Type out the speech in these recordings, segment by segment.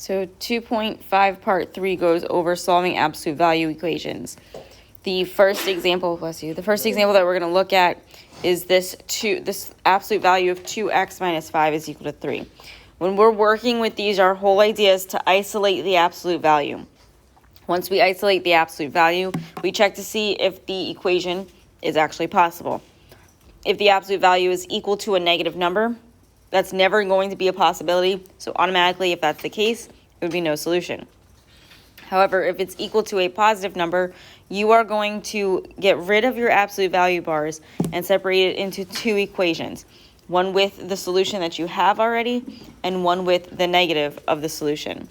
So 2.5 part 3 goes over solving absolute value equations. The first example, the first example that we're going to look at is this absolute value of 2x minus 5 is equal to 3. When we're working with these, our whole idea is to isolate the absolute value. Once we isolate the absolute value, we check to see if the equation is actually possible. If the absolute value is equal to a negative number, that's never going to be a possibility. So automatically, if that's the case, it would be no solution. However, if it's equal to a positive number, you are going to get rid of your absolute value bars and separate it into two equations. One with the solution that you have already, and one with the negative of the solution.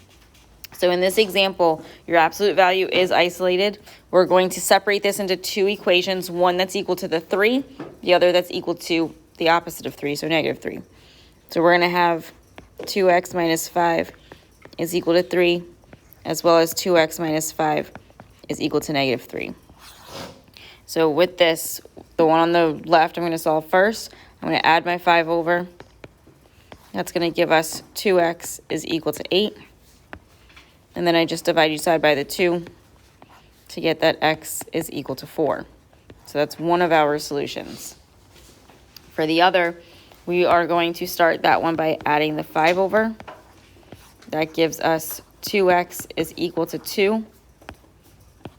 So in this example, your absolute value is isolated. We're going to separate this into two equations, one that's equal to the 3, the other that's equal to the opposite of 3, so negative 3. So we're going to have 2x minus 5 is equal to 3, as well as 2x minus 5 is equal to negative 3. So with this, the one on the left I'm going to solve first. I'm going to add my 5 over. That's going to give us 2x is equal to 8. And then I just divide each side by the 2 to get that x is equal to 4. So that's one of our solutions. For the other, we are going to start that one by adding the 5 over. That gives us 2x is equal to 2. And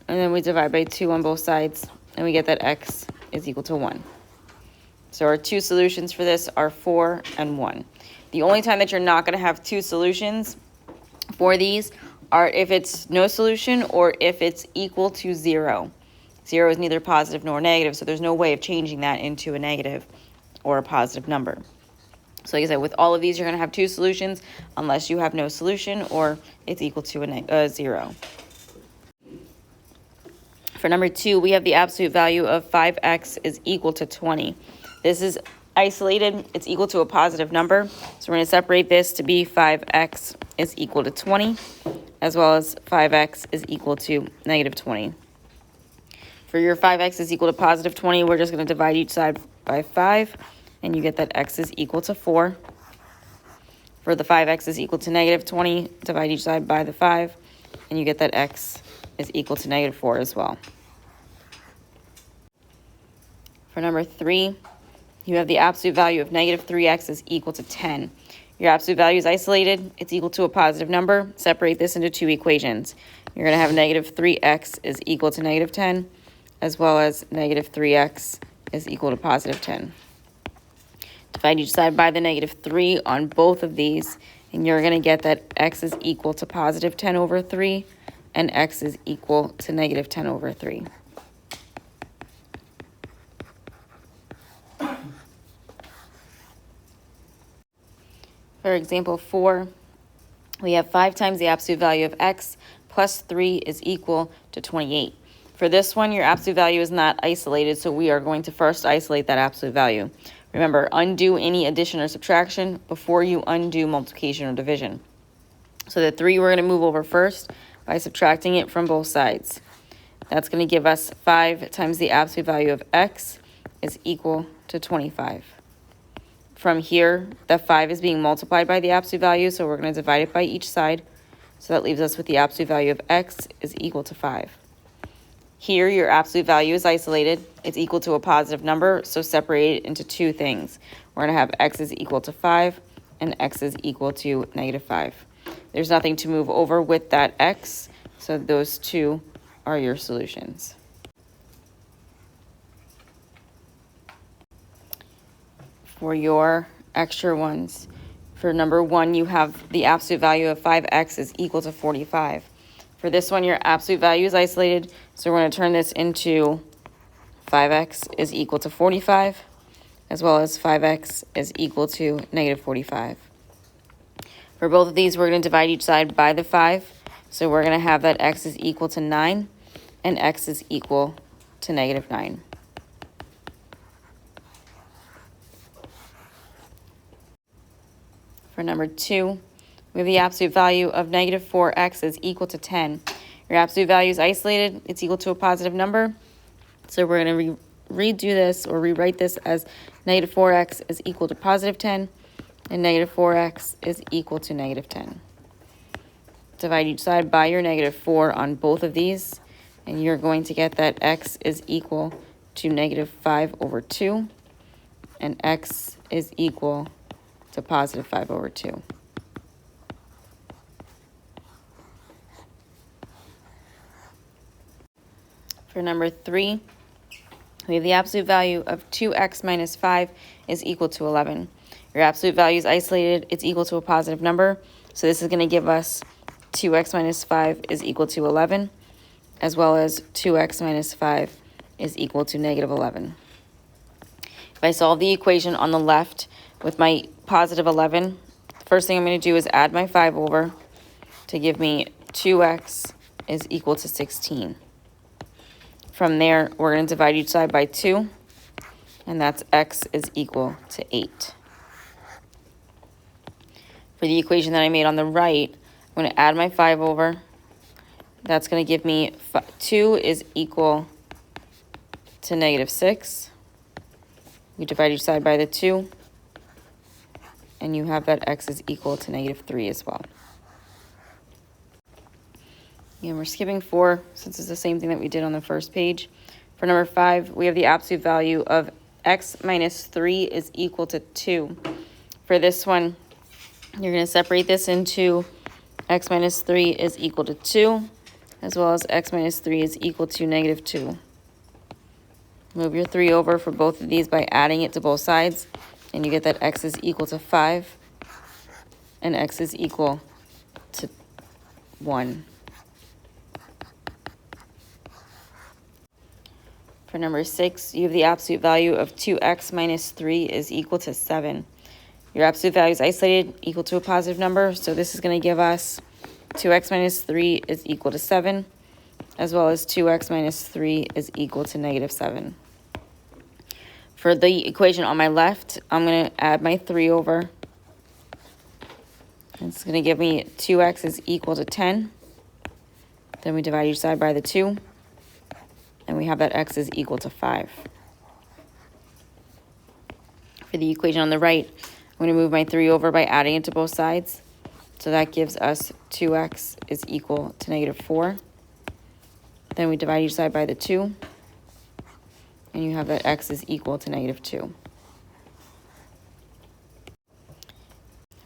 then we divide by 2 on both sides, and we get that x is equal to 1. So our two solutions for this are 4 and 1. The only time that you're not going to have two solutions for these are if it's no solution or if it's equal to 0. 0 is neither positive nor negative, so there's no way of changing that into a negative or a positive number. So like I said, with all of these, you're going to have two solutions unless you have no solution or it's equal to a 0. For number 2, we have the absolute value of 5x is equal to 20. This is isolated. It's equal to a positive number. So we're going to separate this to be 5x is equal to 20, as well as 5x is equal to negative 20. For your 5x is equal to positive 20, we're just going to divide each side by 5, and you get that x is equal to 4. For the 5x is equal to negative 20, divide each side by the 5, and you get that x is equal to negative 4 as well. For number 3, you have the absolute value of negative 3x is equal to 10. Your absolute value is isolated. It's equal to a positive number. Separate this into two equations. You're going to have negative 3x is equal to negative 10, as well as negative 3x is equal to positive 10. Divide each side by the negative 3 on both of these, and you're going to get that x is equal to positive 10 over 3, and x is equal to negative 10 over 3. For example 4, we have 5 times the absolute value of x plus 3 is equal to 28. For this one, your absolute value is not isolated, so we are going to first isolate that absolute value. Remember, undo any addition or subtraction before you undo multiplication or division. So the 3 we're going to move over first by subtracting it from both sides. That's going to give us 5 times the absolute value of x is equal to 25. From here, the 5 is being multiplied by the absolute value, so we're going to divide it by each side. So that leaves us with the absolute value of x is equal to 5. Here, your absolute value is isolated. It's equal to a positive number, so separate it into two things. We're going to have x is equal to 5 and x is equal to negative 5. There's nothing to move over with that x, so those two are your solutions. For your extra ones, for number 1, you have the absolute value of 5x is equal to 45. For this one, your absolute value is isolated, so we're going to turn this into 5x is equal to 45, as well as 5x is equal to negative 45. For both of these, we're going to divide each side by the 5, so we're going to have that x is equal to 9, and x is equal to negative 9. For number 2, we have the absolute value of negative 4x is equal to 10. Your absolute value is isolated. It's equal to a positive number. So we're going to redo this or rewrite this as negative 4x is equal to positive 10, and negative 4x is equal to negative 10. divide each side by your -4 on both of these, and you're going to get that x is equal to -5/2, and x is equal to +5/2. For number 3, we have the absolute value of 2x minus 5 is equal to 11. Your absolute value is isolated. It's equal to a positive number. So this is going to give us 2x minus 5 is equal to 11, as well as 2x minus 5 is equal to -11. If I solve the equation on the left with my positive 11, the first thing I'm going to do is add my 5 over to give me 2x is equal to 16. From there, we're going to divide each side by 2, and that's x is equal to 8. For the equation that I made on the right, I'm going to add my 5 over. That's going to give me 2 is equal to -6. You divide each side by the 2, and you have that x is equal to -3 as well. And we're skipping 4 since it's the same thing that we did on the first page. For number 5, we have the absolute value of x minus 3 is equal to 2. For this one, you're going to separate this into x minus 3 is equal to 2, as well as x minus 3 is equal to -2. Move your 3 over for both of these by adding it to both sides, and you get that x is equal to 5, and x is equal to 1. For number 6, you have the absolute value of 2x minus 3 is equal to 7. Your absolute value is isolated, equal to a positive number, so this is going to give us 2x minus 3 is equal to 7, as well as 2x minus 3 is equal to -7. For the equation on my left, I'm going to add my 3 over. It's going to give me 2x is equal to 10. Then we divide each side by the 2, and we have that x is equal to 5. For the equation on the right, I'm going to move my 3 over by adding it to both sides. So that gives us 2x is equal to -4. Then we divide each side by the 2, and you have that x is equal to -2.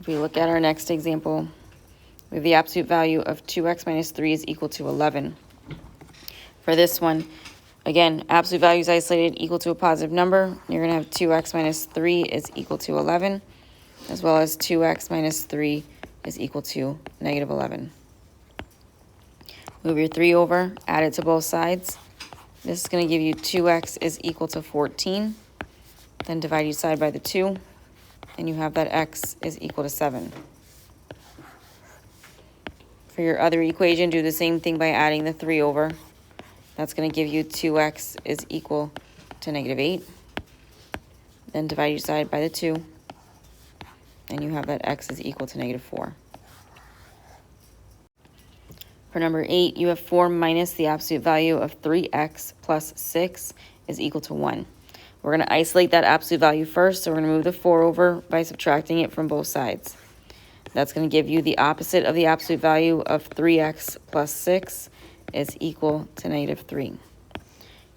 If we look at our next example, we have the absolute value of 2x minus 3 is equal to 11. For this one, again, absolute value is isolated, equal to a positive number. You're going to have 2x minus 3 is equal to 11, as well as 2x minus 3 is equal to -11. Move your 3 over, add it to both sides. This is going to give you 2x is equal to 14. Then divide each side by the 2, and you have that x is equal to 7. For your other equation, do the same thing by adding the 3 over. That's going to give you 2x is equal to -8. Then divide each side by the 2, and you have that x is equal to -4. For number 8, you have 4 minus the absolute value of 3x plus 6 is equal to 1. We're going to isolate that absolute value first, so we're going to move the 4 over by subtracting it from both sides. That's going to give you the opposite of the absolute value of 3x plus 6 is equal to -3.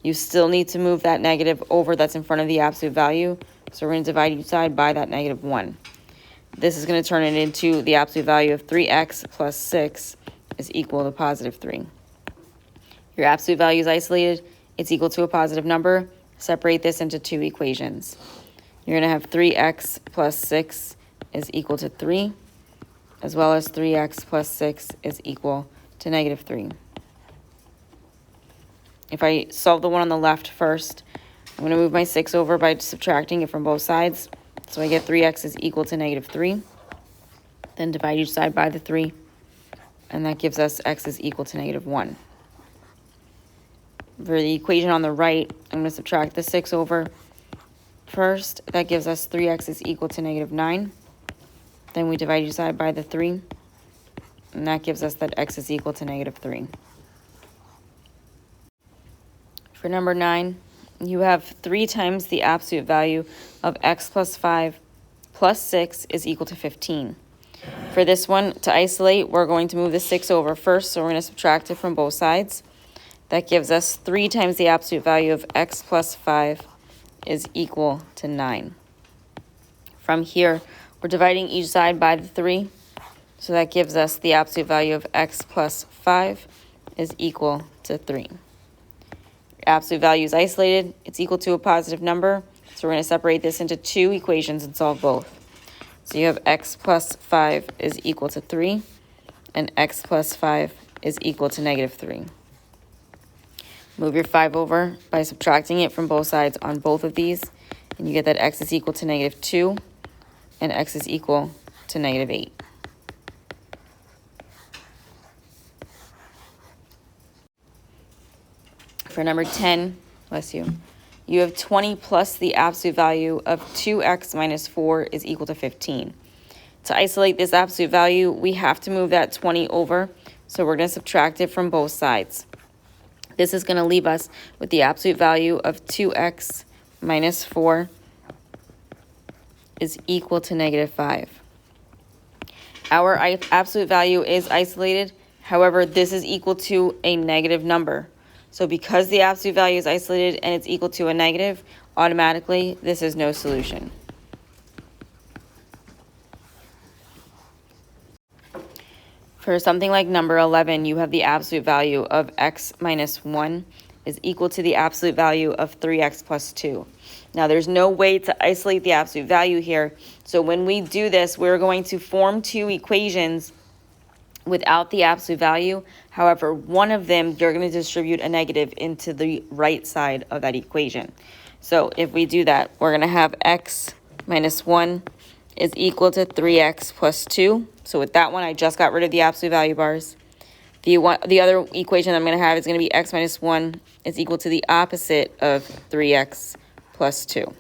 You still need to move that negative over that's in front of the absolute value, so we're going to divide each side by that -1. This is going to turn it into the absolute value of 3x plus 6 is equal to +3. Your absolute value is isolated. It's equal to a positive number. Separate this into 2 equations. You're going to have 3x plus 6 is equal to 3, as well as 3x plus 6 is equal to -3. If I solve the one on the left first, I'm going to move my 6 over by subtracting it from both sides. So I get 3x is equal to -3. Then divide each side by the 3, and that gives us x is equal to -1. For the equation on the right, I'm going to subtract the 6 over first. That gives us 3x is equal to -9. Then we divide each side by the 3, and that gives us that x is equal to -3. For number 9, you have 3 times the absolute value of x plus 5 plus 6 is equal to 15. For this one, to isolate, we're going to move the 6 over first, so we're going to subtract it from both sides. That gives us 3 times the absolute value of x plus 5 is equal to 9. From here, we're dividing each side by the 3, so that gives us the absolute value of x plus 5 is equal to 3. Absolute value is isolated, it's equal to a positive number, so we're going to separate this into 2 equations and solve both. So you have x plus 5 is equal to 3, and x plus 5 is equal to negative 3. Move your 5 over by subtracting it from both sides on both of these, and you get that x is equal to negative 2, and x is equal to negative 8. For number 10, bless you, you have 20 plus the absolute value of 2x minus 4 is equal to 15. To isolate this absolute value, we have to move that 20 over, so we're going to subtract it from both sides. This is going to leave us with the absolute value of 2x minus 4 is equal to negative 5. Our absolute value is isolated, however, this is equal to a negative number. So because the absolute value is isolated and it's equal to a negative, automatically this is no solution. For something like number 11, you have the absolute value of x minus 1 is equal to the absolute value of 3x plus 2. Now there's no way to isolate the absolute value here, so when we do this, we're going to form 2 equations without the absolute value. However, one of them, you're going to distribute a negative into the right side of that equation. So if we do that, we're going to have x minus 1 is equal to 3x plus 2. So with that one, I just got rid of the absolute value bars. The other equation I'm going to have is going to be x minus 1 is equal to the opposite of 3x plus 2.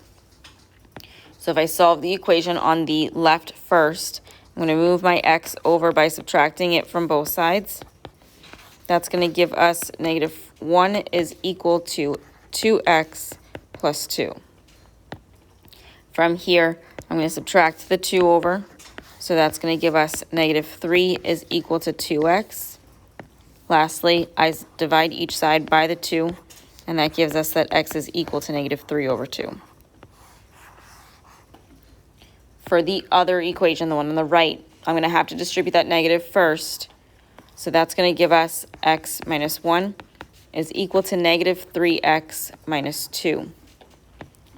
So if I solve the equation on the left first, I'm going to move my x over by subtracting it from both sides. That's going to give us negative 1 is equal to 2x plus 2. From here, I'm going to subtract the 2 over. So that's going to give us negative 3 is equal to 2x. Lastly, I divide each side by the 2, and that gives us that x is equal to negative 3 over 2. For the other equation, the one on the right, I'm going to have to distribute that negative first. So that's going to give us x minus 1 is equal to negative 3x minus 2.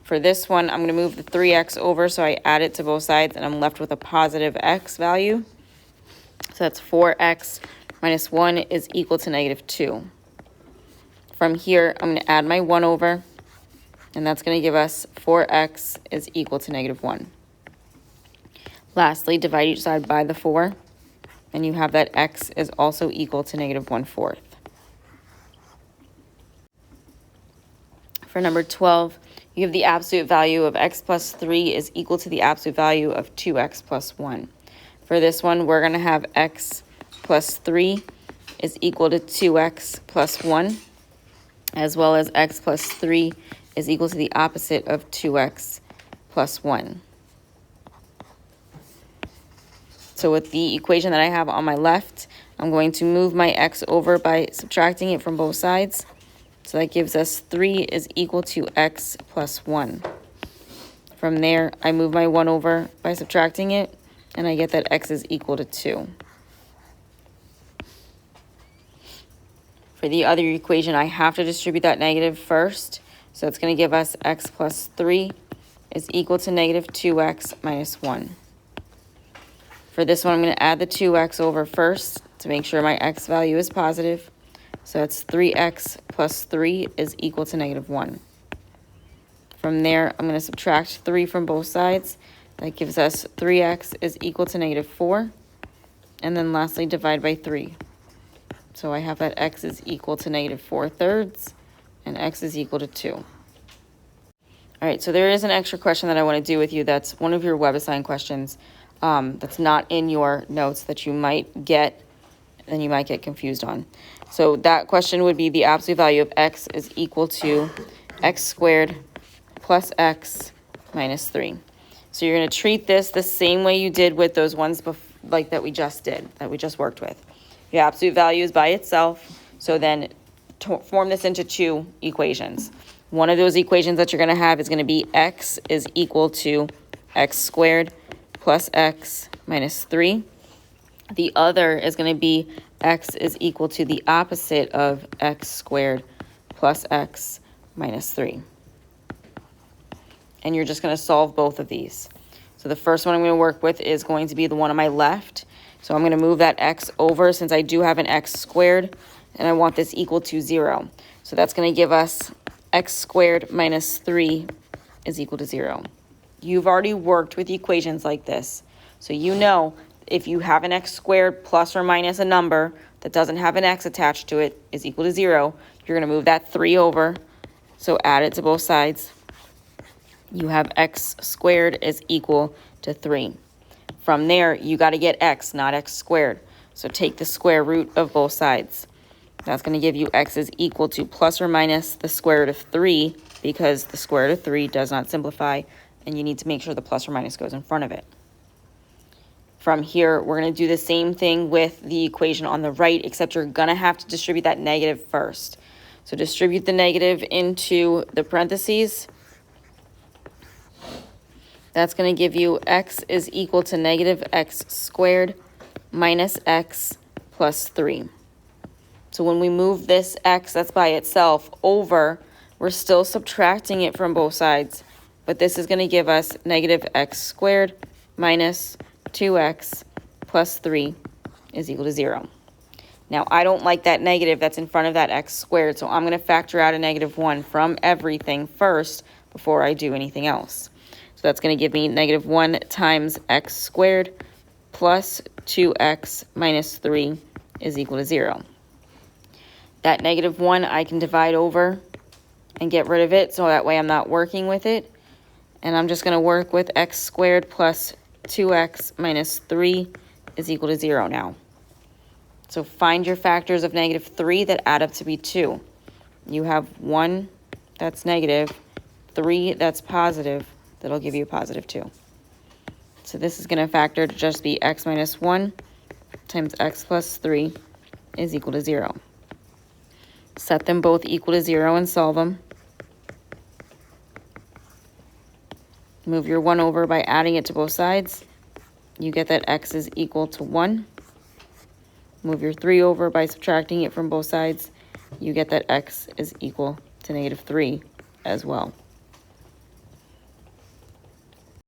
For this one, I'm going to move the 3x over, so I add it to both sides, and I'm left with a positive x value. So that's 4x minus 1 is equal to negative 2. From here, I'm going to add my 1 over, and that's going to give us 4x is equal to negative 1. Lastly, divide each side by the 4, and you have that x is also equal to negative 1/4. For number 12, you have the absolute value of x plus 3 is equal to the absolute value of 2x plus 1. For this one, we're going to have x plus 3 is equal to 2x plus 1, as well as x plus 3 is equal to the opposite of 2x plus 1. So with the equation that I have on my left, I'm going to move my x over by subtracting it from both sides. So that gives us 3 is equal to x plus 1. From there, I move my 1 over by subtracting it, and I get that x is equal to 2. For the other equation, I have to distribute that negative first. So it's going to give us x plus 3 is equal to negative 2x minus 1. For this one, I'm going to add the 2x over first to make sure my x value is positive. So that's 3x plus 3 is equal to negative 1. From there, I'm going to subtract 3 from both sides. That gives us 3x is equal to negative 4. And then lastly, divide by 3. So I have that x is equal to negative 4/3, and x is equal to 2. All right, so there is an extra question that I want to do with you. That's one of your web assigned questions that's not in your notes that you might get, and you might get confused on. So that question would be the absolute value of x is equal to x squared plus x minus 3. So you're going to treat this the same way you did with those ones like that we just did, that we just worked with. Your absolute value is by itself, so then form this into two equations. One of those equations that you're going to have is going to be x is equal to x squared plus x minus 3. The other is going to be x is equal to the opposite of x squared plus x minus 3. And you're just going to solve both of these. So the first one I'm going to work with is going to be the one on my left. So I'm going to move that x over since I do have an x squared, and I want this equal to 0. So that's going to give us x squared minus 3 is equal to 0. You've already worked with equations like this. So you know if you have an x squared plus or minus a number that doesn't have an x attached to it is equal to 0, you're going to move that 3 over. So add it to both sides. You have x squared is equal to 3. From there, you got to get x, not x squared. So take the square root of both sides. That's going to give you x is equal to plus or minus the square root of 3, because the square root of 3 does not simplify, and you need to make sure the plus or minus goes in front of it. From here, we're going to do the same thing with the equation on the right, except you're going to have to distribute that negative first. So distribute the negative into the parentheses. That's going to give you x is equal to negative x squared minus x plus 3. So when we move this x that's by itself over, we're still subtracting it from both sides. But this is going to give us negative x squared minus 2x plus 3 is equal to 0. Now, I don't like that negative that's in front of that x squared, so I'm going to factor out a negative 1 from everything first before I do anything else. So that's going to give me negative 1 times x squared plus 2x minus 3 is equal to 0. That negative 1 I can divide over and get rid of it, so that way I'm not working with it. And I'm just going to work with x squared plus 2x minus 3 is equal to 0 now. So find your factors of negative 3 that add up to be 2. You have 1 that's negative, 3 that's positive, that'll give you a positive 2. So this is going to factor to just be x minus 1 times x plus 3 is equal to 0. Set them both equal to 0 and solve them. Move your 1 over by adding it to both sides. You get that x is equal to 1. Move your 3 over by subtracting it from both sides. You get that x is equal to negative 3 as well.